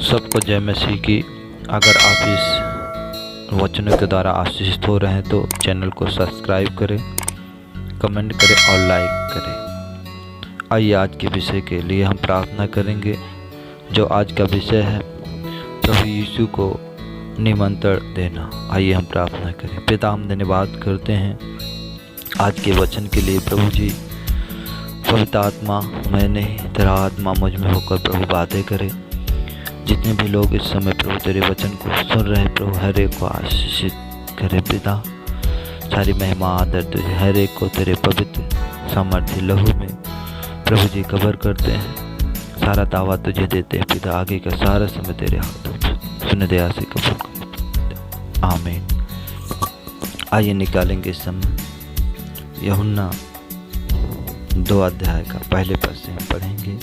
सबको जय मसीह की। अगर आप इस वचनों के द्वारा आशीषित हो रहे हैं तो चैनल को सब्सक्राइब करें, कमेंट करें और लाइक करें। आइए आज के विषय के लिए हम प्रार्थना करेंगे। जो आज का विषय है प्रभु यीशु को निमंत्रण देना। आइए हम प्रार्थना करें। पिता, हम धन्यवाद करते हैं आज के वचन के लिए। प्रभु जी, पवित्र आत्मा मैंने तेरा आत्मा मुझ में होकर प्रभु बातें करे। जितने भी लोग इस समय प्रभु तेरे वचन को सुन रहे हैं, प्रभु हर एक को आशीषित करे। पिता, सारी महिमा आदर तुझे, हर एक को तेरे पवित्र सामर्थ्य लहू में प्रभु जी कवर करते हैं। सारा दावा तुझे देते हैं पिता। आगे का सारा समय तेरे हाथों में सुन दया से कबूल कर। आमीन। आइए निकालेंगे इस समय यूहन्ना 2 अध्याय का पहले पद से हम पढ़ेंगे।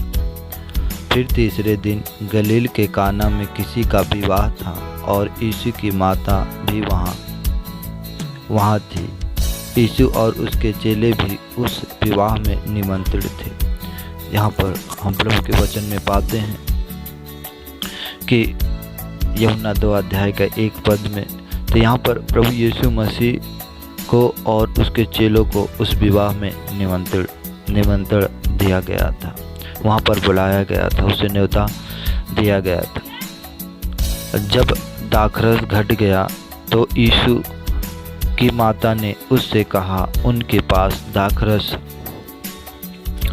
फिर तीसरे दिन गलील के काना में किसी का विवाह था और यीशु की माता भी वहाँ थी। यीशु और उसके चेले भी उस विवाह में निमंत्रित थे। यहाँ पर हम प्रभु के वचन में पाते हैं कि यूहन्ना 2 अध्याय का 1 पद में, तो यहाँ पर प्रभु यीशु मसीह को और उसके चेलों को उस विवाह में निमंत्रण दिया गया था। वहाँ पर बुलाया गया था, उसे न्योता दिया गया था। जब दाखरस घट गया तो यीशु की माता ने उससे कहा, उनके पास दाखरस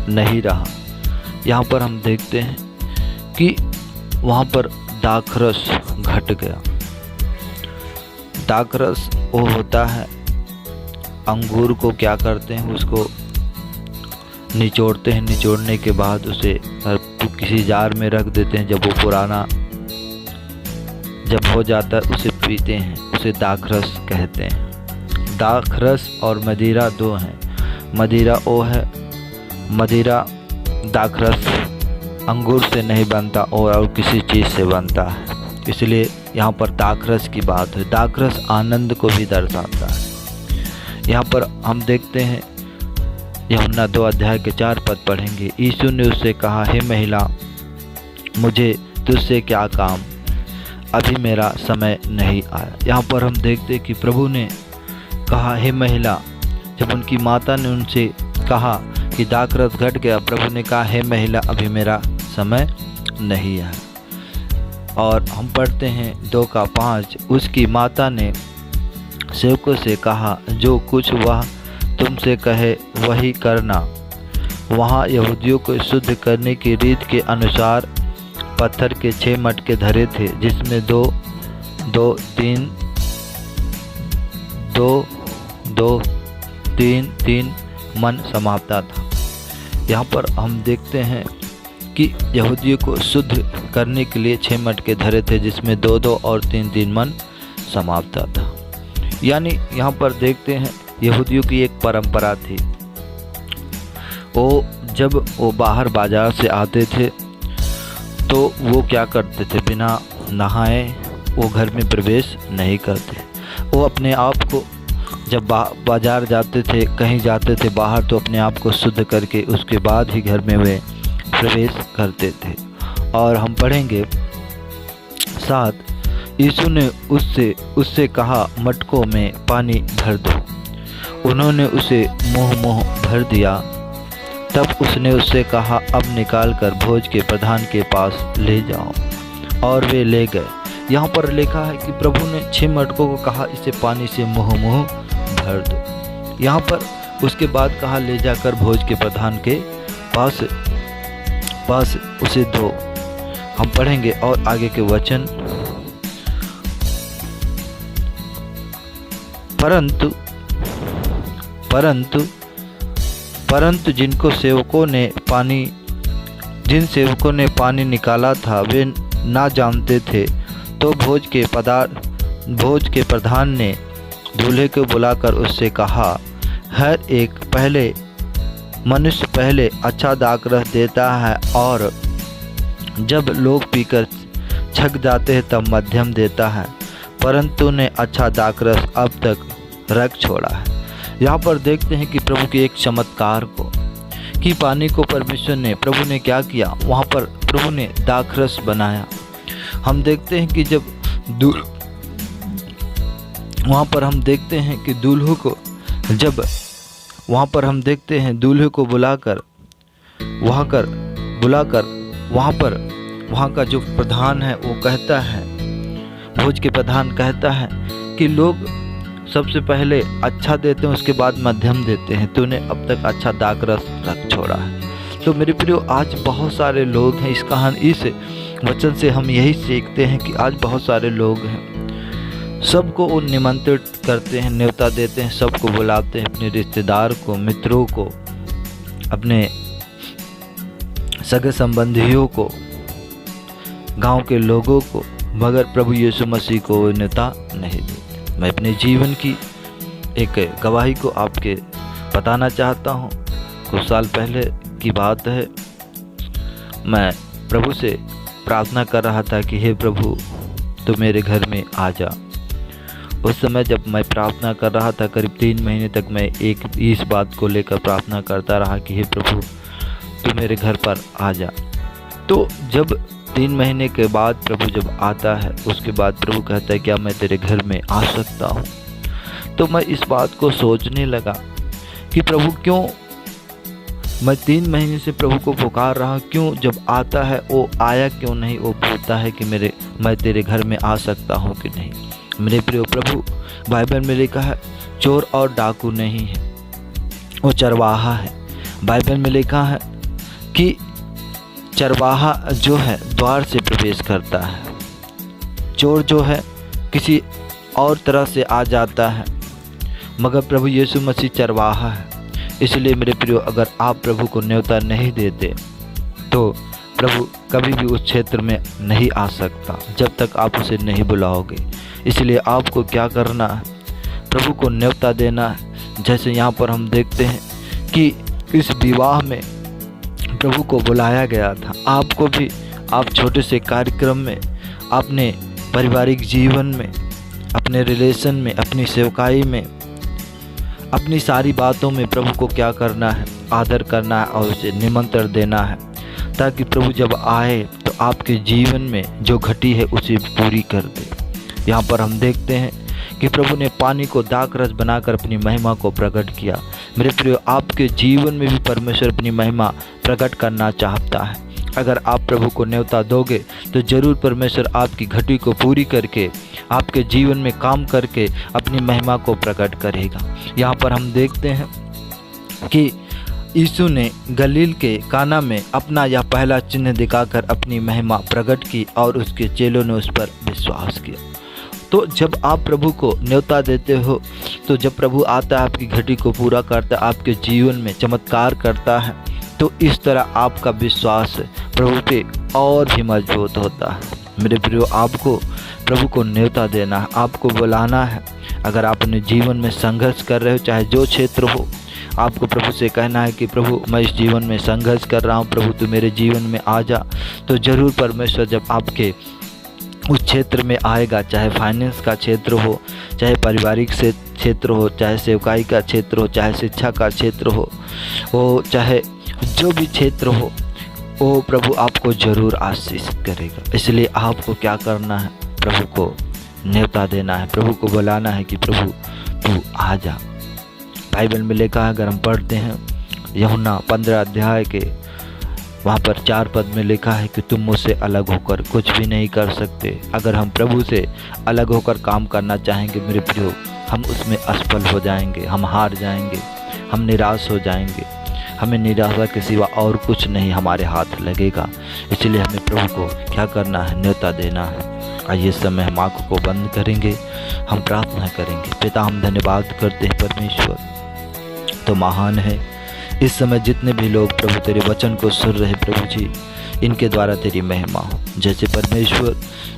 नहीं रहा। यहाँ पर हम देखते हैं कि वहाँ पर दाखरस घट गया। दाखरस वो होता है, अंगूर को क्या करते हैं, उसको निचोड़ते हैं। निचोड़ने के बाद उसे किसी जार में रख देते हैं। जब वो पुराना जब हो जाता है उसे पीते हैं, उसे दाखरस कहते हैं। दाखरस और मदिरा 2 हैं। मदिरा वो है, मदिरा दाखरस अंगूर से नहीं बनता और किसी चीज़ से बनता है, इसलिए यहाँ पर दाखरस की बात है। दाखरस आनंद को भी दर्शाता है। यहाँ पर हम देखते हैं यूहन्ना 2 अध्याय के 4 पद पढ़ेंगे। यीशु ने उससे कहा, हे महिला, मुझे तुझसे क्या काम, अभी मेरा समय नहीं आया। यहाँ पर हम देखते कि प्रभु ने कहा हे महिला। जब उनकी माता ने उनसे कहा कि दाखरस घट गया, प्रभु ने कहा हे महिला, अभी मेरा समय नहीं आया। और हम पढ़ते हैं 2 का 5, उसकी माता ने सेवकों से कहा, जो कुछ वह तुमसे कहे वही करना। वहाँ यहूदियों को शुद्ध करने की रीत के अनुसार पत्थर के 6 मटके धरे थे, जिसमें तीन मन समाता था। यहाँ पर हम देखते हैं कि यहूदियों को शुद्ध करने के लिए 6 मटके धरे थे, जिसमें 2 और 3 मन समाता था। यानी यहाँ पर देखते हैं यहूदियों की एक परंपरा थी। वो जब वो बाहर बाजार से आते थे तो वो क्या करते थे, बिना नहाए वो घर में प्रवेश नहीं करते। वो अपने आप को जब बाजार जाते थे, कहीं जाते थे बाहर, तो अपने आप को शुद्ध करके उसके बाद ही घर में वे प्रवेश करते थे। और हम पढ़ेंगे 7, यीशु ने उससे कहा, मटकों में पानी भर दो। उन्होंने उसे मुँह भर दिया। तब उसने उससे कहा, अब निकाल कर भोज के प्रधान के पास ले जाओ। और वे ले गए। यहाँ पर लिखा है कि प्रभु ने 6 मटकों को कहा, इसे पानी से मुँह भर दो। यहाँ पर उसके बाद कहा, ले जाकर भोज के प्रधान के पास उसे दो। हम पढ़ेंगे और आगे के वचन। परंतु जिन सेवकों ने पानी निकाला था वे ना जानते थे। तो भोज के प्रधान ने दूल्हे को बुलाकर उससे कहा, हर एक मनुष्य पहले अच्छा दाखरस देता है, और जब लोग पीकर छक जाते हैं तब मध्यम देता है, परंतु ने अच्छा दाखरस अब तक रख छोड़ा है। यहाँ पर देखते हैं कि प्रभु के एक चमत्कार को, कि पानी को प्रभु ने क्या किया, वहाँ पर प्रभु ने दाखरस बनाया। हम देखते हैं कि जब वहाँ पर हम देखते हैं कि दूल्हे को बुलाकर वहाँ का जो प्रधान है वो कहता है, भोज के प्रधान कहता है कि लोग सबसे पहले अच्छा देते हैं, उसके बाद मध्यम देते हैं, तूने अब तक अच्छा दाक रस रख छोड़ा है। तो मेरे प्रियो, आज बहुत सारे लोग हैं, इस वचन से हम यही सीखते हैं कि आज बहुत सारे लोग हैं, सबको वो निमंत्रित करते हैं, न्योता देते हैं, सबको बुलाते हैं, अपने रिश्तेदार को, मित्रों को, अपने सगे संबंधियों को, गांव के लोगों को, मगर प्रभु यीशु मसीह को वो न्योता नहीं देते। मैं अपने जीवन की एक गवाही को आपके बताना चाहता हूँ। कुछ साल पहले की बात है, मैं प्रभु से प्रार्थना कर रहा था कि हे प्रभु, तो मेरे घर में आ जा। उस समय जब मैं प्रार्थना कर रहा था, करीब 3 महीने तक मैं इस बात को लेकर प्रार्थना करता रहा कि हे प्रभु, तू मेरे घर पर आ जा। तो जब 3 महीने के बाद प्रभु जब आता है, उसके बाद प्रभु कहता है क्या मैं तेरे घर में आ सकता हूँ? तो मैं इस बात को सोचने लगा कि प्रभु क्यों, मैं 3 महीने से प्रभु को पुकार रहा, क्यों जब आता है वो आया क्यों नहीं? वो पूछता है कि मैं तेरे घर में आ सकता हूँ कि नहीं। मेरे प्रिय, प्रभु बाइबल में लिखा है चोर और डाकू नहीं है, वो चरवाहा है। बाइबल में लिखा है कि चरवाहा जो है द्वार से प्रवेश करता है, चोर जो है किसी और तरह से आ जाता है, मगर प्रभु यीशु मसीह चरवाहा है। इसलिए मेरे प्रियो, अगर आप प्रभु को न्योता नहीं देते तो प्रभु कभी भी उस क्षेत्र में नहीं आ सकता जब तक आप उसे नहीं बुलाओगे। इसलिए आपको क्या करना है? प्रभु को न्योता देना है। जैसे यहाँ पर हम देखते हैं कि इस विवाह में प्रभु को बुलाया गया था। आपको भी, आप छोटे से कार्यक्रम में, अपने पारिवारिक जीवन में, अपने रिलेशन में, अपनी सेवकाई में, अपनी सारी बातों में प्रभु को क्या करना है? आदर करना है और उसे निमंत्रण देना है, ताकि प्रभु जब आए तो आपके जीवन में जो घटी है उसे पूरी कर दे। यहाँ पर हम देखते हैं कि प्रभु ने पानी को दाख रस बनाकर अपनी महिमा को प्रकट किया। मेरे प्रिय, आपके जीवन में भी परमेश्वर अपनी महिमा प्रकट करना चाहता है। अगर आप प्रभु को न्योता दोगे तो ज़रूर परमेश्वर आपकी घटी को पूरी करके आपके जीवन में काम करके अपनी महिमा को प्रकट करेगा। यहाँ पर हम देखते हैं कि यीशु ने गलील के काना में अपना यह पहला चिन्ह दिखाकर अपनी महिमा प्रकट की और उसके चेलों ने उस पर विश्वास किया। तो जब आप प्रभु को न्योता देते हो, तो जब प्रभु आता है, आपकी घटी को पूरा करता है, आपके जीवन में चमत्कार करता है, तो इस तरह आपका विश्वास प्रभु पे और भी मजबूत होता है। मेरे प्रियो, आपको प्रभु को न्योता देना है, आपको बुलाना है। अगर आप अपने जीवन में संघर्ष कर रहे हो, चाहे जो क्षेत्र हो, आपको प्रभु से कहना है कि प्रभु मैं इस जीवन में संघर्ष कर रहा हूँ, प्रभु तू मेरे जीवन में आ जा। तो ज़रूर परमेश्वर जब आपके उस क्षेत्र में आएगा, चाहे फाइनेंस का क्षेत्र हो, चाहे पारिवारिक से क्षेत्र हो, चाहे सेवकाई का क्षेत्र हो, चाहे शिक्षा का क्षेत्र हो, चाहे जो भी क्षेत्र हो, वो प्रभु आपको ज़रूर आशीष करेगा। इसलिए आपको क्या करना है? प्रभु को न्योता देना है, प्रभु को बुलाना है कि प्रभु तू आ जा। बाइबल में लिखा है, अगर हम पढ़ते हैं यूहन्ना 15 अध्याय के वहाँ पर 4 पद में लिखा है कि तुम मुझसे अलग होकर कुछ भी नहीं कर सकते। अगर हम प्रभु से अलग होकर काम करना चाहेंगे मेरे प्रियो, हम उसमें असफल हो जाएंगे, हम हार जाएंगे, हम निराश हो जाएंगे। हमें निराशा के सिवा और कुछ नहीं हमारे हाथ लगेगा। इसलिए हमें प्रभु को क्या करना है? न्योता देना है। आइए समय हम आँखों को बंद करेंगे, हम प्रार्थना करेंगे। पिता, हम धन्यवाद करते हैं, परमेश्वर तो महान है। इस समय जितने भी लोग प्रभु तेरे वचन को सुन रहे प्रभु जी, इनके द्वारा तेरी महिमा हो। जैसे परमेश्वर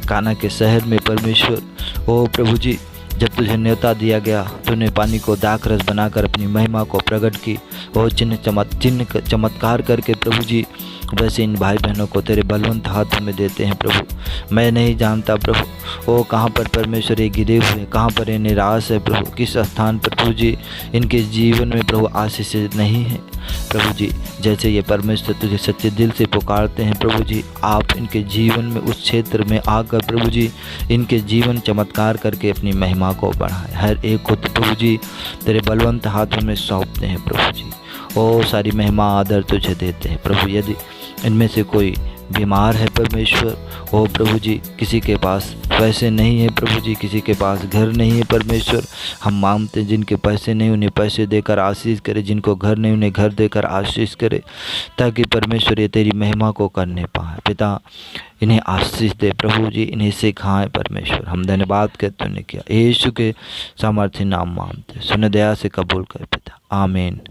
काना के शहर में परमेश्वर, ओ प्रभु जी, जब तुझे न्योता दिया गया, तूने पानी को दाख रस बनाकर अपनी महिमा को प्रकट की। वो चिन्ह चमत्कार करके प्रभु जी, वैसे इन भाई बहनों को तेरे बलवंत हाथ में देते हैं प्रभु। मैं नहीं जानता प्रभु वो कहाँ पर परमेश्वर ये गिरे हुए, कहाँ पर ये निराश है प्रभु, किस स्थान पर प्रभु जी इनके जीवन में प्रभु आशीष नहीं है प्रभु जी। जैसे ये परमेश्वर तुझे सच्चे दिल से पुकारते हैं प्रभु जी, आप इनके जीवन में उस क्षेत्र में आकर प्रभु जी इनके जीवन चमत्कार करके अपनी महिमा को बढ़ाए। हर एक को प्रभु जी तेरे बलवंत हाथों में सौंपते हैं प्रभु जी। ओ सारी महिमा आदर तुझे देते हैं प्रभु। यदि इनमें से कोई बीमार है परमेश्वर, ओ प्रभु जी किसी के पास पैसे नहीं है प्रभु जी, किसी के पास घर नहीं है परमेश्वर, हम मांगते हैं जिनके पैसे नहीं उन्हें पैसे देकर आशीष करे, जिनको घर नहीं उन्हें घर देकर आशीष करे, ताकि परमेश्वर ये तेरी महिमा को करने पाए। पिता इन्हें आशीष दे प्रभु जी, इन्हें सिखाएं परमेश्वर। हम धन्यवाद कहते हैं किया यीशु के सामर्थ्य नाम मांगते, सुन दया से कबूल कर पिता, आमीन।